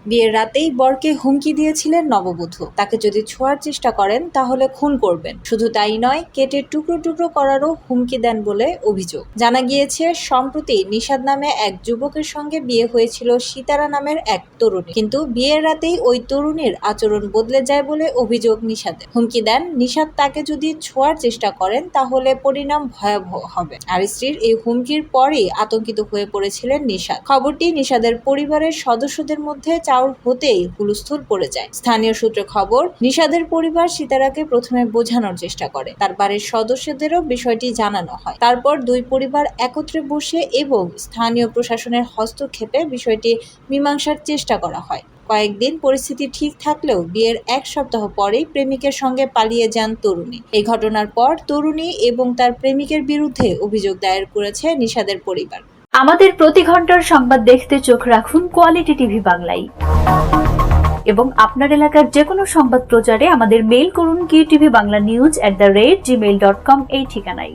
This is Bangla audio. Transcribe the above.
বিয়ের রাতেই বরকে হুমকি দিয়েছিলেন নববধূ। তাকে যদি ছোঁয়ার চেষ্টা করেন তাহলে খুন করবেন। শুধু তাই নয়, কেটে টুকরো টুকরো করারও হুমকি দেন বলে অভিযোগ। জানা গিয়েছে, সম্প্রতি নিশাদ নামে এক যুবকের সঙ্গে বিয়ে হয়েছিল সিতারা নামের এক তরুণী। কিন্তু বিয়ের রাতেই ওই তরুণীর আচরণ বদলে যায় বলে অভিযোগ নিশাদের। হুমকি দেন নিশাদ তাকে যদি ছোঁয়ার চেষ্টা করেন তাহলে পরিণাম ভয়াবহ হবে। আর স্ত্রীর এই হুমকির পরেই আতঙ্কিত হয়ে পড়েছিলেন নিশাদ। খবরটি নিশাদের পরিবারের সদস্যদের মধ্যে চাউর হতেই হুলস্থুল পড়ে যায়। স্থানীয় সূত্রে খবর, নিশাদের পরিবার সিতারাকে প্রথমে বোঝানোর চেষ্টা করে। তার বাড়ির সদস্যদেরও বিষয়টি জানানো হয়। তারপর দুই পরিবার একত্রে বসে এবং স্থানীয় প্রশাসনের হস্তক্ষেপে বিষয়টি মীমাংসার চেষ্টা করা হয়। কয়েকদিন পরিস্থিতি ঠিক থাকলেও বিয়ের এক সপ্তাহ পরেই প্রেমিকের সঙ্গে পালিয়ে যান তরুণী। এই ঘটনার পর তরুণী এবং তার প্রেমিকের বিরুদ্ধে অভিযোগ দায়ের করেছে নিশাদের পরিবার। আমাদের প্রতি ঘন্টার সংবাদ দেখতে চোখ রাখুন কোয়ালিটি টিভি বাংলায় এবং আপনার এলাকার যে কোনো সংবাদ প্রচারে আমাদের মেইল করুন QTV Bangla News@gmail.com এই ঠিকানায়।